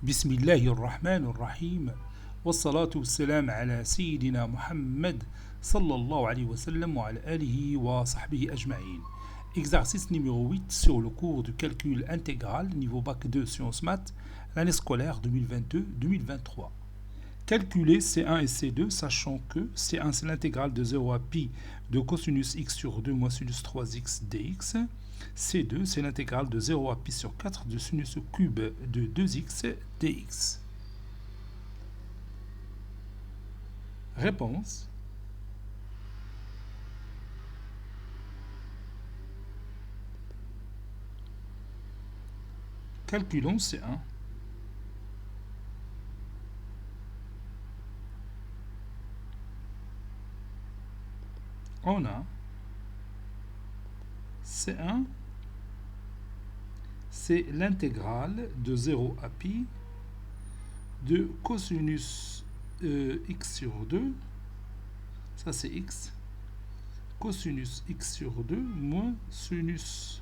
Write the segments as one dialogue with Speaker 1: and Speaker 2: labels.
Speaker 1: بسم الله الرحمن الرحيم والصلاة والسلام على سيدنا محمد صلى الله عليه وسلم وعلى آله وصحبه أجمعين. Exercice numéro 8 sur le cours de calcul intégral niveau bac 2 sciences maths, l'année scolaire 2022-2023. Calculer C1 et C2 sachant que C1 c'est l'intégrale de 0 à pi de cosinus x sur 2 moins sinus 3x dx. C2 c'est l'intégrale de 0 à pi sur 4 de sinus cube de 2x dx. Réponse. Calculons C1. On a C1, c'est l'intégrale de 0 à pi de cosinus x sur 2, ça c'est x, cosinus x sur 2 moins sinus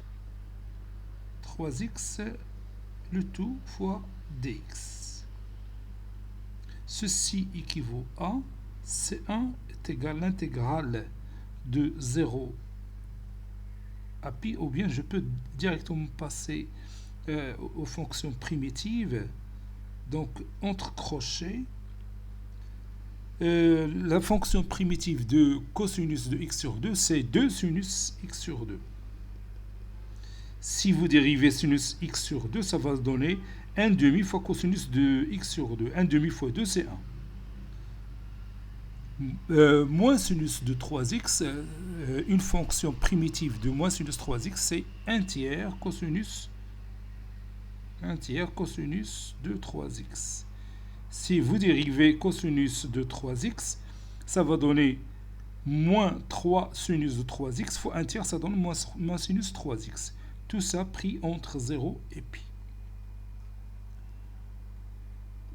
Speaker 1: 3x, le tout fois dx. Ceci équivaut à C1 est égal à l'intégrale de 0 à pi, ou bien je peux directement passer aux fonctions primitives. Donc entre crochets, la fonction primitive de cosinus de x sur 2 c'est 2 sinus x sur 2. Si vous dérivez sinus x sur 2, ça va donner 1 demi fois cosinus de x sur 2. 1 demi fois 2 c'est 1. Moins sinus de 3x, une fonction primitive de moins sinus 3x, c'est 1 tiers cosinus de 3x. Si vous dérivez cosinus de 3x, ça va donner moins 3 sinus de 3x fois 1 tiers, ça donne moins sinus 3x. Tout ça pris entre 0 et pi.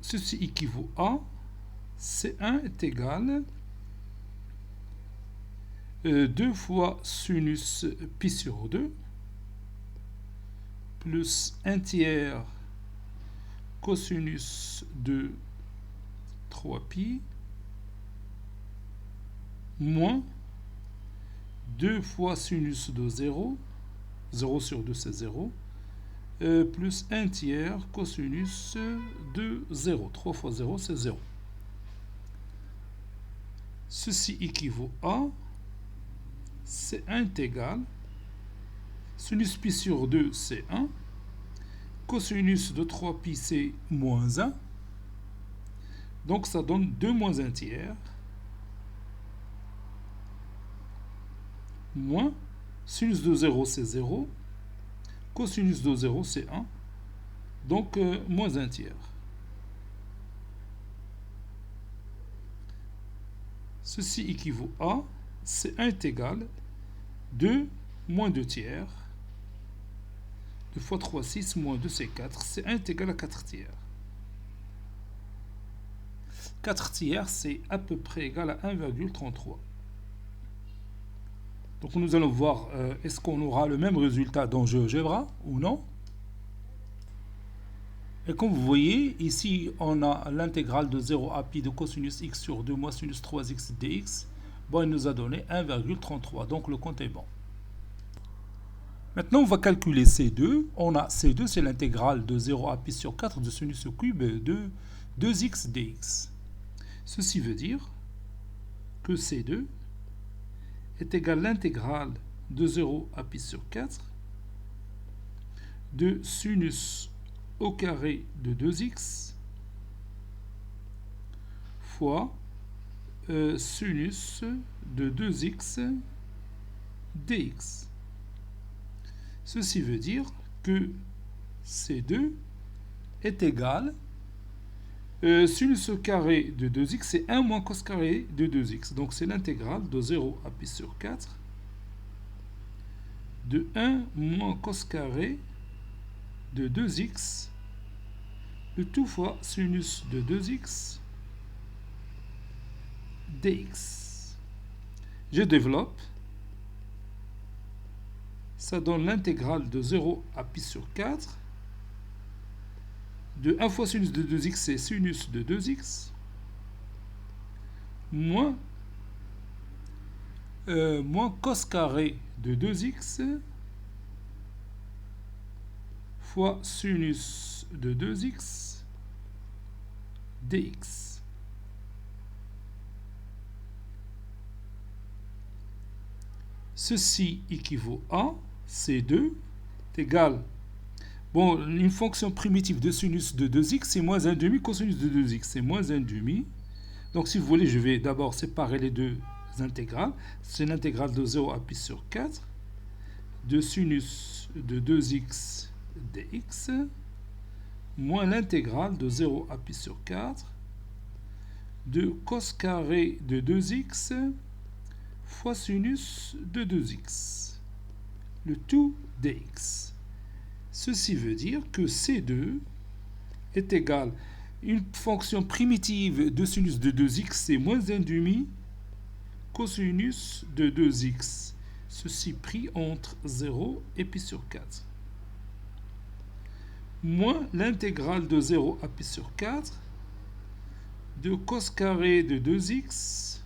Speaker 1: Ceci équivaut à C1 est égal 2 fois sinus pi sur 2 plus 1 tiers cosinus de 3pi moins 2 fois sinus de 0, 0 sur 2 c'est 0, plus 1 tiers cosinus de 0. 3 fois 0 c'est 0. Ceci équivaut à C1 est égal sinus pi sur 2 c'est 1, cosinus de 3pi c'est moins 1, donc ça donne 2 moins 1 tiers, moins sinus de 0 c'est 0, cosinus de 0 c'est 1, donc moins 1 tiers. Ceci équivaut à C1 est égal 2 moins 2 tiers, 2 fois 3, 6, moins 2, c'est 4. C1 est égal à 4 tiers. 4 tiers, c'est à peu près égal à 1,33. Donc nous allons voir, est-ce qu'on aura le même résultat dans GeoGebra ou non. Et comme vous voyez, ici, on a l'intégrale de 0 à pi de cosinus x sur 2 moins sinus 3x dx. Bon, il nous a donné 1,33, donc le compte est bon. Maintenant, on va calculer C2. On a C2, c'est l'intégrale de 0 à pi sur 4 de sinus au cube de 2x dx. Ceci veut dire que C2 est égal à l'intégrale de 0 à pi sur 4 de sinus au carré de 2x fois sinus de 2x dx. Ceci veut dire que C2 est égal sinus au carré de 2x, c'est 1 moins cos carré de 2x. Donc c'est l'intégrale de 0 à pi sur 4 de 1 moins cos carré de 2x, le tout fois sinus de 2x dx. Je développe. Ça donne l'intégrale de 0 à pi sur 4 de 1 fois sinus de 2x, c'est sinus de 2x, moins cos carré de 2x fois sinus de 2x dx. Ceci équivaut à C2 est égal. Bon, une fonction primitive de sinus de 2x, c'est moins 1 demi cosinus de 2x, c'est moins 1 demi. Donc si vous voulez, je vais d'abord séparer les deux intégrales. C'est l'intégrale de 0 à pi sur 4 de sinus de 2x dx moins l'intégrale de 0 à pi sur 4 de cos carré de 2x fois sinus de 2x, le tout dx. Ceci veut dire que C2 est égal à une fonction primitive de sinus de 2x, c'est moins 1 demi cosinus de 2x. Ceci pris entre 0 et pi sur 4. Moins l'intégrale de 0 à pi sur 4 de cos carré de 2x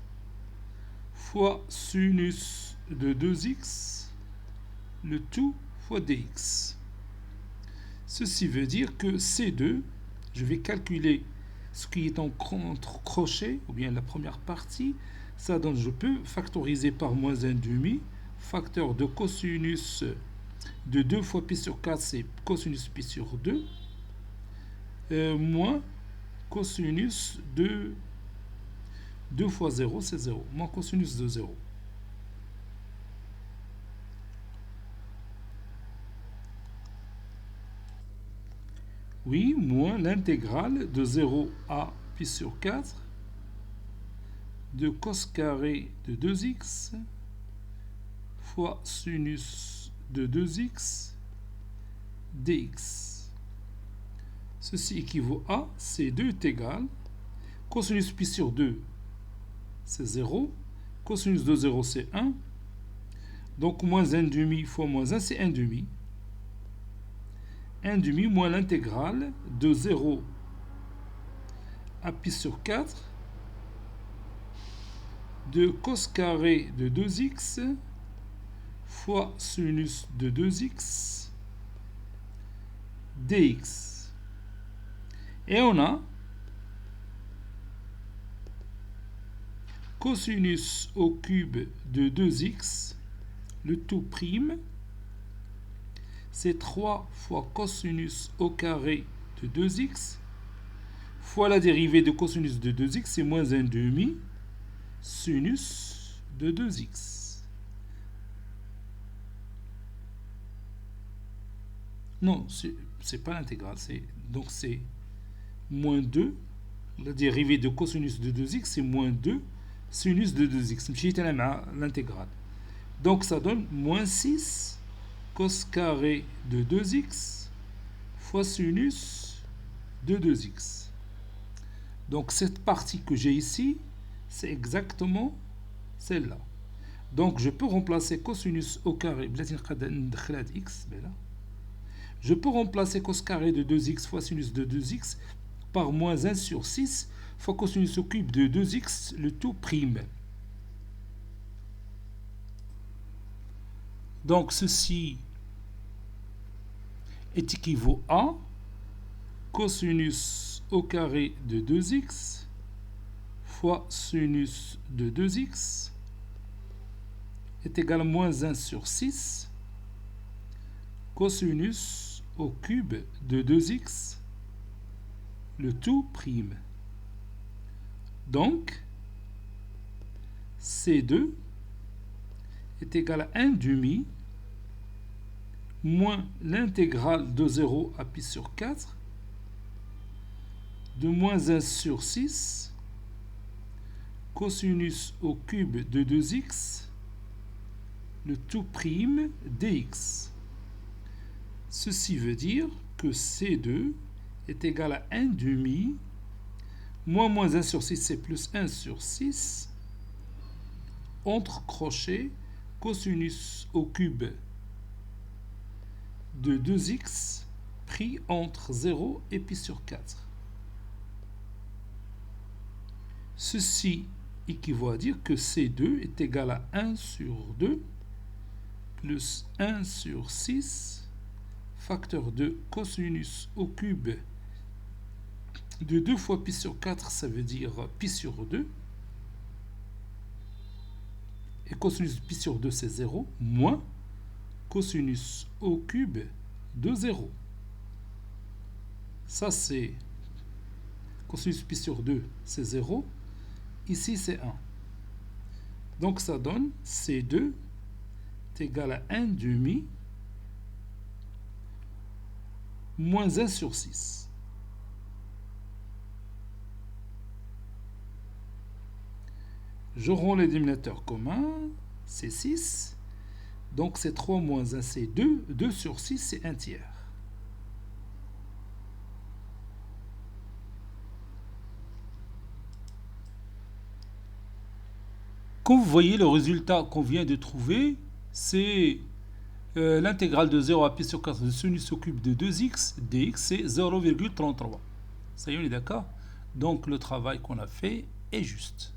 Speaker 1: fois sinus de 2x, le tout fois dx. Ceci veut dire que C2, je vais calculer ce qui est entre crochets, ou bien la première partie, ça donne, je peux factoriser par moins 1 demi, facteur de cosinus de 2 fois pi sur 4, c'est cosinus pi sur 2, moins cosinus de 2 fois 0, c'est 0, moins cosinus de 0. Oui, moins l'intégrale de 0 à pi sur 4 de cos carré de 2x fois sinus de 2x dx. Ceci équivaut à C2 est égal, cosinus pi sur 2, c'est 0, cosinus de 0, c'est 1, donc moins 1 demi fois moins 1, c'est 1 demi. 1 demi moins l'intégrale de 0 à pi sur 4 de cos carré de 2x fois sinus de 2x dx. Et on a cosinus au cube de 2x, le tout prime, c'est 3 fois cosinus au carré de 2x fois la dérivée de cosinus de 2x, c'est moins 1 demi sinus de 2x. Non, c'est pas l'intégrale, donc c'est moins 2, la dérivée de cosinus de 2x, c'est moins 2 sinus de 2x. مشيت أنا مع l'intégrale. Donc ça donne moins 6 cos carré de 2x fois sinus de 2x. Donc cette partie que j'ai ici, c'est exactement celle-là. Donc je peux remplacer cosinus au carré, je peux remplacer cos carré de 2x fois sinus de 2x par moins 1 sur 6 fois cosinus au cube de 2x, le tout prime. Donc ceci est équivaut à cosinus au carré de 2x fois sinus de 2x est égal à moins 1 sur 6 cosinus au cube de 2x, le tout prime. Donc, C2 est égal à 1 demi moins l'intégrale de 0 à pi sur 4 de moins 1 sur 6 cosinus au cube de 2x, le tout prime dx. Ceci veut dire que C2 est égal à 1 demi moins 1 sur 6, c'est plus 1 sur 6 entre crochets cosinus au cube de 2x' pris entre 0 et pi sur 4. Ceci équivaut à dire que C2 est égal à 1 sur 2 plus 1 sur 6 facteur de cosinus au cube de 2 fois pi sur 4, ça veut dire pi sur 2. Et cosinus de pi sur 2, c'est 0, moins cosinus au cube de 0. Ça, c'est cosinus de pi sur 2, c'est 0. Ici, c'est 1. Donc, ça donne C2 est égal à 1 demi moins 1 sur 6. Je rends les dénominateurs communs, c'est 6. Donc c'est 3 moins 1, c'est 2. 2 sur 6, c'est 1 tiers. Comme vous voyez, le résultat qu'on vient de trouver, c'est l'intégrale de 0 à pi sur 4 de sinus au cube de 2x dx, c'est 0,33. Ça y est, on est d'accord? Donc le travail qu'on a fait est juste.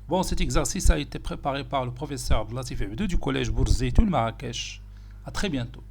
Speaker 1: Bon, cet exercice a été préparé par le professeur Latif Abdou du collège Bourzeitoun Marrakech. À très bientôt.